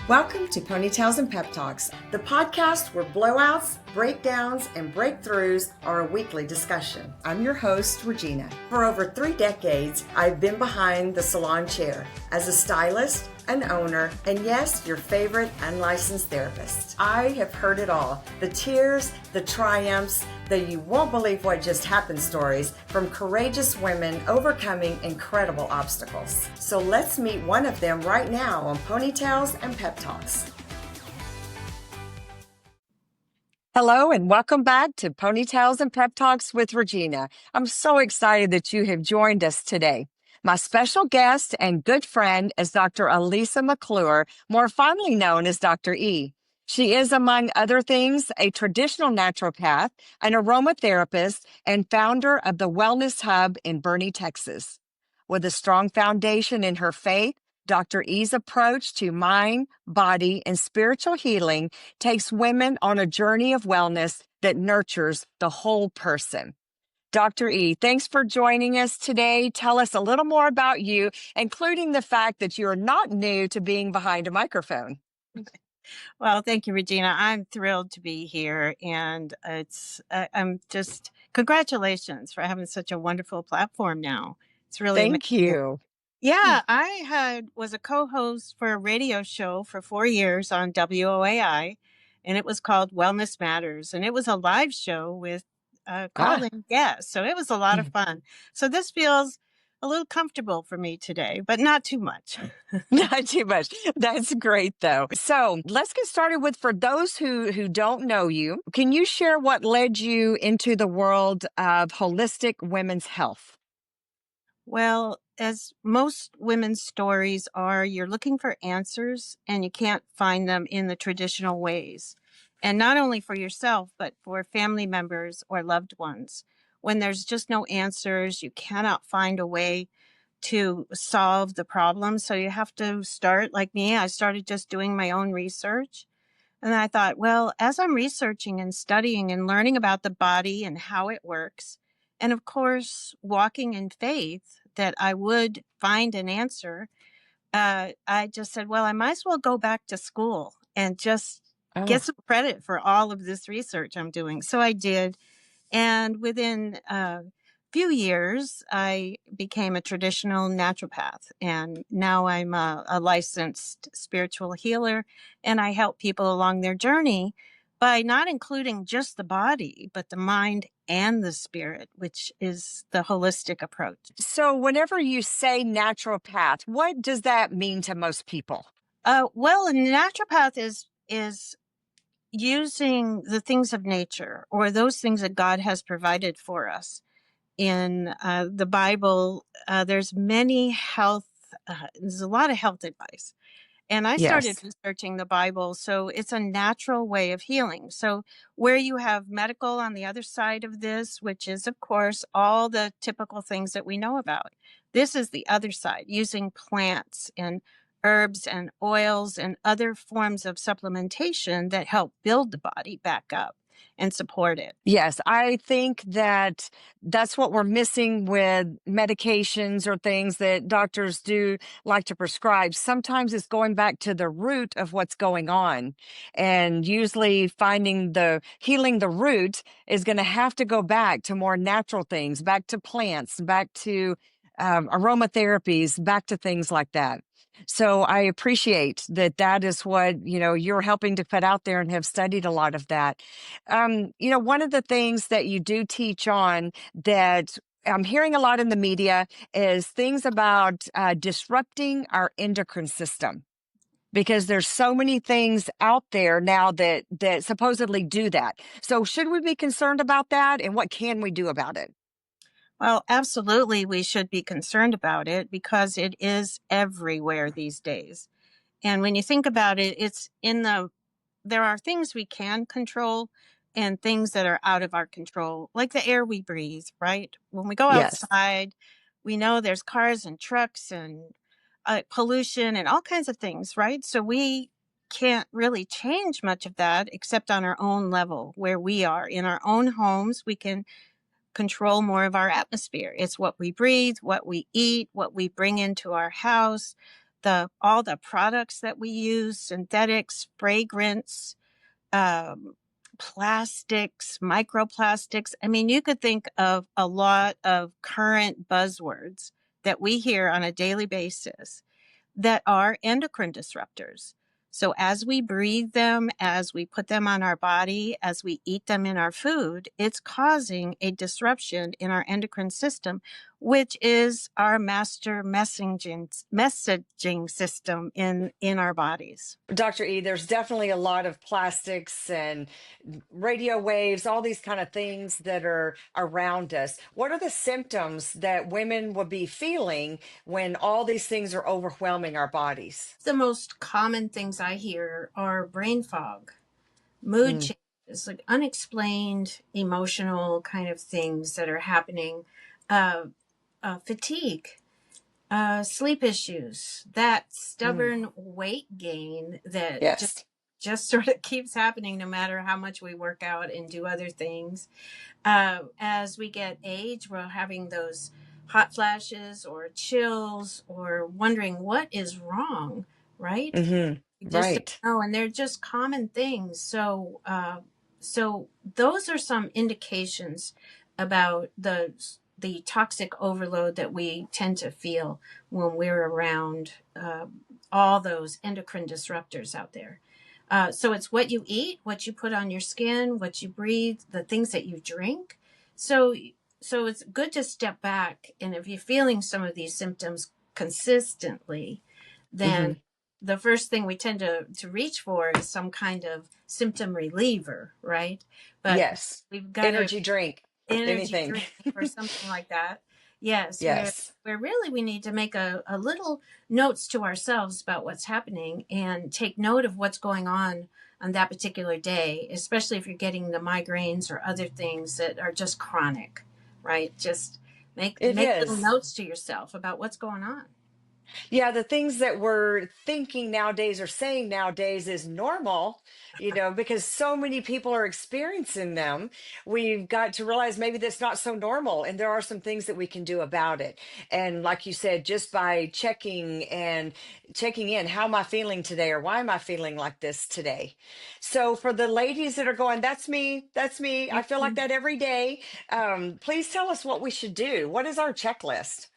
Welcome to Ponytails and Pep Talks, the podcast where blowouts, breakdowns, and breakthroughs are a weekly discussion. I'm your host, Regina. For over 3 decades, I've been behind the salon chair as a stylist, an owner, and yes, your favorite unlicensed therapist. I have heard it all. The tears, the triumphs, the you won't believe what just happened stories from courageous women overcoming incredible obstacles. So let's meet one of them right now on Ponytails and Pep Talks. Hello and welcome back to Ponytails and Pep Talks with Regina. I'm so excited that you have joined us today. My special guest and good friend is Dr. Elisa McClure, more fondly known as Dr. E. She is, among other things, a traditional naturopath, an aromatherapist, and founder of the Wellness Hub in Boerne, Texas. With a strong foundation in her faith, Dr. E's approach to mind, body, and spiritual healing takes women on a journey of wellness that nurtures the whole person. Dr. E, thanks for joining us today. Tell us a little more about you, including the fact that you're not new to being behind a microphone. Well, thank you, Regina. I'm thrilled to be here, and congratulations for having such a wonderful platform now. It's really Thank amazing. you. Yeah, was a co-host for a radio show for 4 years on WOAI, and it was called Wellness Matters, and it was a live show with call-in guests, so it was a lot of fun. So this feels a little comfortable for me today, but not too much. Not too much. That's great, though. So let's get started with, for those who don't know you, can you share what led you into the world of holistic women's health? Well, as most women's stories are, you're looking for answers and you can't find them in the traditional ways. And not only for yourself, but for family members or loved ones. When there's just no answers, you cannot find a way to solve the problem. So you have to start, like me, I started just doing my own research. And I thought, well, as I'm researching and studying and learning about the body and how it works, and of course, walking in faith that I would find an answer, I just said, well, I might as well go back to school and just get some credit for all of this research I'm doing. So I did. And within a few years, I became a traditional naturopath. And now I'm a licensed spiritual healer. And I help people along their journey by not including just the body, but the mind and the spirit, which is the holistic approach. So whenever you say naturopath, what does that mean to most people? Well, a naturopath is using the things of nature or those things that God has provided for us. In the Bible, there's a lot of health advice. And I started researching the Bible, so it's a natural way of healing. So where you have medical on the other side of this, which is, of course, all the typical things that we know about. This is the other side, using plants and herbs and oils and other forms of supplementation that help build the body back up and support it. Yes, I think that that's what we're missing with medications or things that doctors do like to prescribe. Sometimes it's going back to the root of what's going on. And usually healing the root is going to have to go back to more natural things, back to plants, back to aromatherapies, back to things like that. So I appreciate that is what, you're helping to put out there and have studied a lot of that. One of the things that you do teach on that I'm hearing a lot in the media is things about disrupting our endocrine system. Because there's so many things out there now that supposedly do that. So should we be concerned about that? And what can we do about it? Well, absolutely, we should be concerned about it because it is everywhere these days. And when you think about it, there are things we can control and things that are out of our control, like the air we breathe, right? When we go outside, we know there's cars and trucks and pollution and all kinds of things, right? So we can't really change much of that except on our own level where we are. In our own homes, we can control more of our atmosphere. It's what we breathe, what we eat, what we bring into our house, the all the products that we use, synthetics, fragrance, um, plastics, microplastics. I mean, you could think of a lot of current buzzwords that we hear on a daily basis that are endocrine disruptors. So, as we breathe them, as we put them on our body, as we eat them in our food, it's causing a disruption in our endocrine system, which is our master messaging system in our bodies. Dr. E, there's definitely a lot of plastics and radio waves, all these kind of things that are around us. What are the symptoms that women will be feeling when all these things are overwhelming our bodies? The most common things I hear are brain fog, mood Mm, changes, like unexplained emotional kind of things that are happening, uh, fatigue, sleep issues, that mm, stubborn weight gain that yes. just sort of keeps happening no matter how much we work out and do other things. As we get age, we're having those hot flashes or chills or wondering what is wrong, right? Hmm. You just don't Right. know, and they're just common things. So those are some indications about the toxic overload that we tend to feel when we're around all those endocrine disruptors out there. So it's what you eat, what you put on your skin, what you breathe, the things that you drink. So so it's good to step back, and if you're feeling some of these symptoms consistently, then Hmm. the first thing we tend to reach for is some kind of symptom reliever, right? But Yes. we've got to Energy drink, energy anything. drink or something like that. Yes, Yes. where really we need to make a little notes to ourselves about what's happening and take note of what's going on that particular day, especially if you're getting the migraines or other things that are just chronic, right? Just It make little is. notes to yourself about what's going on. Yeah, the things that we're thinking nowadays or saying nowadays is normal, because so many people are experiencing them. We've got to realize maybe that's not so normal, and there are some things that we can do about it. And like you said, just by checking in, how am I feeling today, or why am I feeling like this today? So for the ladies that are going, that's me, I feel like that every day. Please tell us what we should do. What is our checklist?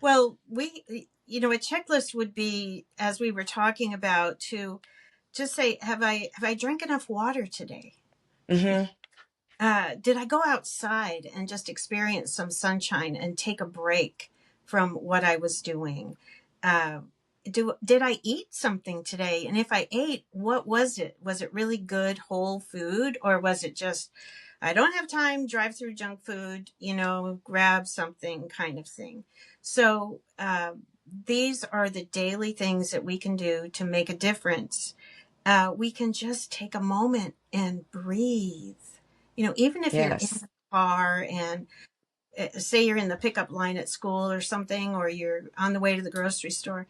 Well, a checklist would be, as we were talking about, to just say, have I drank enough water today? Hmm. Did I go outside and just experience some sunshine and take a break from what I was doing? Uh, did I eat something today? And if I ate, what was it? Was it really good whole food, or was it just I don't have time, drive through junk food, grab something kind of thing? So these are the daily things that we can do to make a difference. We can just take a moment and breathe. Even if you're in Yes. the car and say you're in the pickup line at school or something, or you're on the way to the grocery store,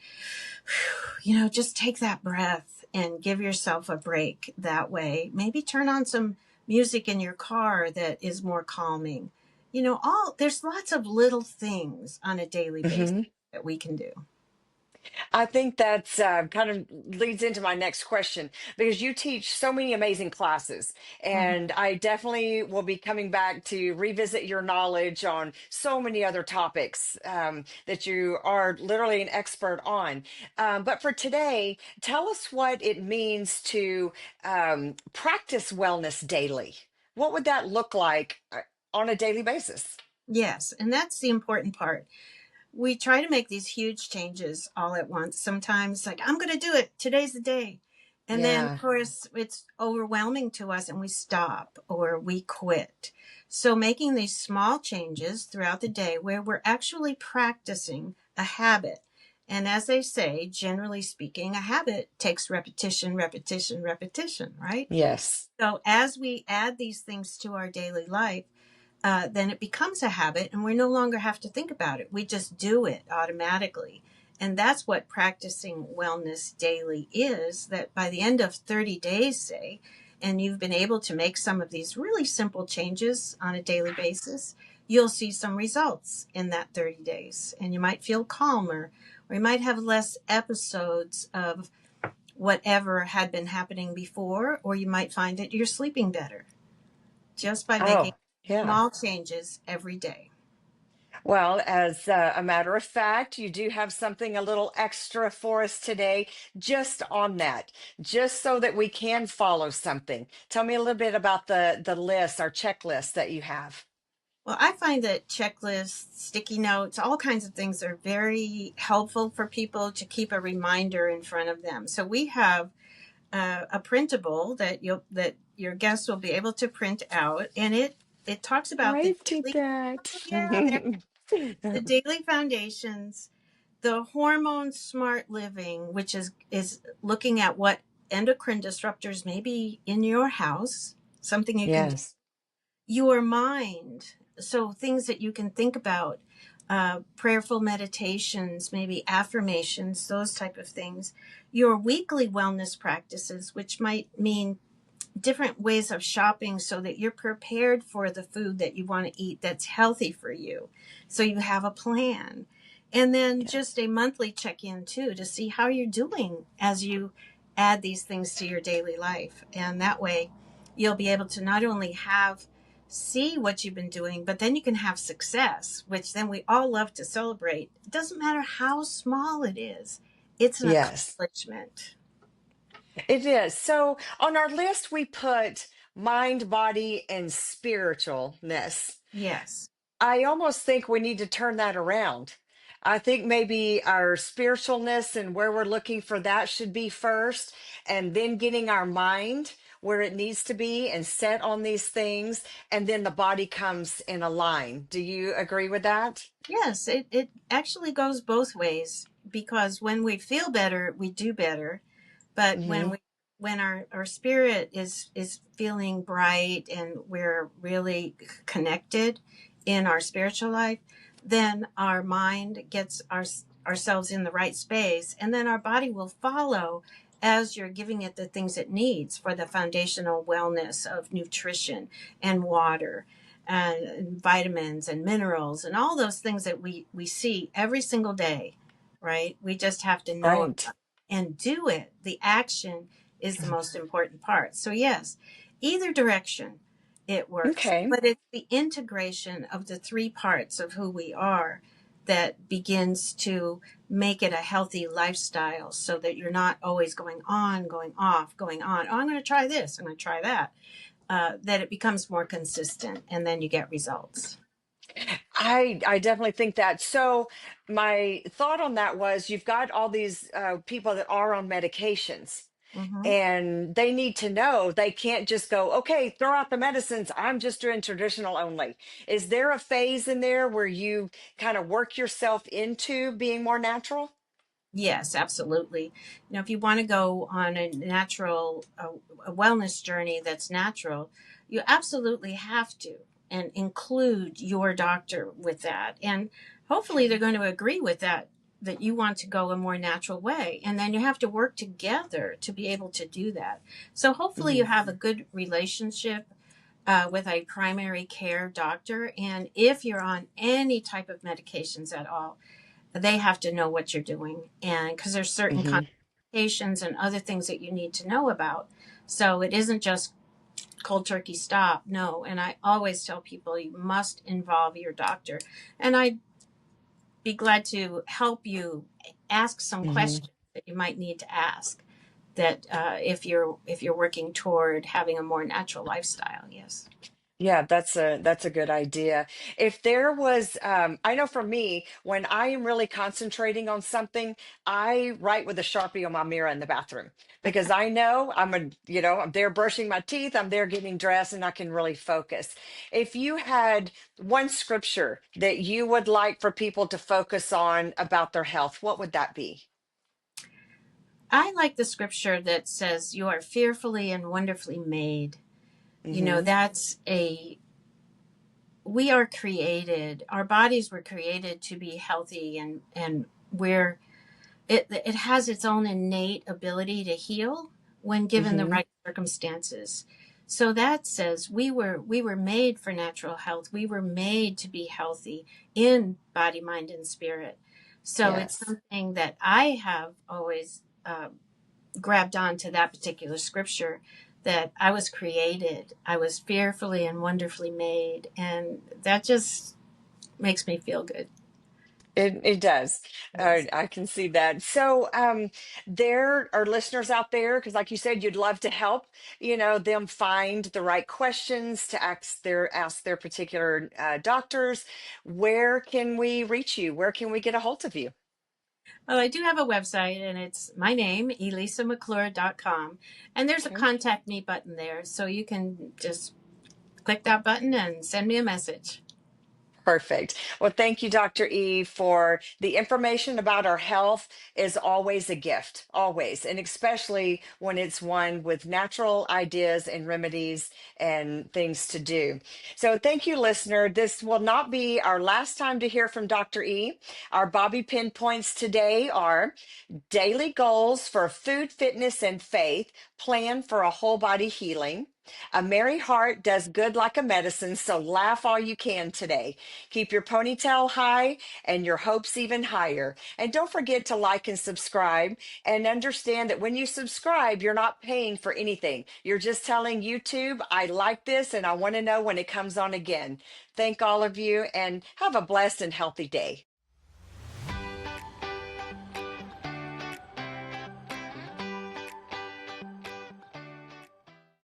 just take that breath and give yourself a break that way. Maybe turn on some music in your car that is more calming. There's lots of little things on a daily basis Hmm. that we can do. I think that's kind of leads into my next question, because you teach so many amazing classes, Mhm. and I definitely will be coming back to revisit your knowledge on so many other topics that you are literally an expert on. But for today, tell us what it means to practice wellness daily. What would that look like on a daily basis? Yes, and that's the important part. We try to make these huge changes all at once. Sometimes, like, I'm going to do it. Today's the day. And then, of Yeah. course, it's overwhelming to us and we stop or we quit. So, making these small changes throughout the day where we're actually practicing a habit. And as they say, generally speaking, a habit takes repetition, repetition, repetition, right? Yes. So, as we add these things to our daily life, then it becomes a habit and we no longer have to think about it. We just do it automatically. And that's what practicing wellness daily is, that by the end of 30 days, say, and you've been able to make some of these really simple changes on a daily basis, you'll see some results in that 30 days. And you might feel calmer, or you might have less episodes of whatever had been happening before, or you might find that you're sleeping better just by making Oh, yeah. small changes every day. Well, as a matter of fact, you do have something a little extra for us today, just on that, just so that we can follow something. Tell me a little bit about the list, our checklist that you have. Well, I find that checklists, sticky notes, all kinds of things are very helpful for people to keep a reminder in front of them. So we have a printable that your guests will be able to print out, and it talks about the I did daily, that. oh, yeah, the daily foundations, the hormone smart living, which is looking at what endocrine disruptors may be in your house, something you can do. Yes. Your mind, so things that you can think about, prayerful meditations, maybe affirmations, those type of things. Your weekly wellness practices, which might mean different ways of shopping so that you're prepared for the food that you want to eat that's healthy for you. So you have a plan. And then Yeah. just a monthly check in too to see how you're doing as you add these things to your daily life. And that way you'll be able to not only have see what you've been doing, but then you can have success, which then we all love to celebrate. It doesn't matter how small it is, it's an Yes, accomplishment. it is. So on our list, we put mind, body, and spiritualness. Yes. I almost think we need to turn that around. I think maybe our spiritualness and where we're looking for that should be first, and then getting our mind where it needs to be and set on these things, and then the body comes in a line. Do you agree with that? Yes, it actually goes both ways because when we feel better, we do better. But Hmm. when our spirit is feeling bright and we're really connected in our spiritual life, then our mind gets ourselves in the right space, and then our body will follow as you're giving it the things it needs for the foundational wellness of nutrition and water and vitamins and minerals and all those things that we see every single day, right? We just have to know Right. and do it. The action is the most important part. So, yes, either direction it works, Okay. but it's the integration of the three parts of who we are that begins to make it a healthy lifestyle so that you're not always going on, going off, going on. Oh, I'm going to try this, I'm going to try that. That it becomes more consistent and then you get results. I definitely think that. So my thought on that was you've got all these people that are on medications, Hmm. and they need to know they can't just go, okay, throw out the medicines. I'm just doing traditional only. Is there a phase in there where you kind of work yourself into being more natural? Yes, absolutely. If you want to go on a natural, a wellness journey that's natural, you absolutely have to and include your doctor with that. And hopefully they're Okay. going to agree with that, that you want to go a more natural way. And then you have to work together to be able to do that. So hopefully you Hmm. have a good relationship with a primary care doctor. And if you're on any type of medications at all, they have to know what you're doing, and because there's certain Hmm. complications and other things that you need to know about, so it isn't just cold turkey stop. No. And I always tell people you must involve your doctor, and I'd be glad to help you ask some Hmm. questions that you might need to ask, that if you're working toward having a more natural lifestyle. Yes. Yeah, that's a good idea. If there was, I know for me, when I am really concentrating on something, I write with a Sharpie on my mirror in the bathroom because I know I'm there brushing my teeth, I'm there getting dressed, and I can really focus. If you had one scripture that you would like for people to focus on about their health, what would that be? I like the scripture that says you are fearfully and wonderfully made. Mm-hmm. That's a we are created, our bodies were created to be healthy, and we're it has its own innate ability to heal when given the Mm-hmm. right circumstances. So that says we were made for natural health. We were made to be healthy in body, mind, and spirit. So it's Yes. something that I have always grabbed onto that particular scripture, that I was created, I was fearfully and wonderfully made. And that just makes me feel good. It does. Yes. I can see that. So, there are listeners out there because, like you said, you'd love to help, them find the right questions to ask their particular doctors. Where can we reach you? Where can we get a hold of you? Well, I do have a website, and it's my name, elisamcclure.com. And there's a Okay. contact me button there. So you can just click that button and send me a message. Perfect. Well, thank you, Dr. E, for the information about our health is always a gift, always, and especially when it's one with natural ideas and remedies and things to do. So thank you, listener. This will not be our last time to hear from Dr. E. Our Bobby Pin points today are daily goals for food, fitness, and faith, plan for a whole body healing. A merry heart does good like a medicine, so laugh all you can today. Keep your ponytail high and your hopes even higher. And don't forget to like and subscribe, and understand that when you subscribe, you're not paying for anything. You're just telling YouTube, I like this and I want to know when it comes on again. Thank all of you and have a blessed and healthy day.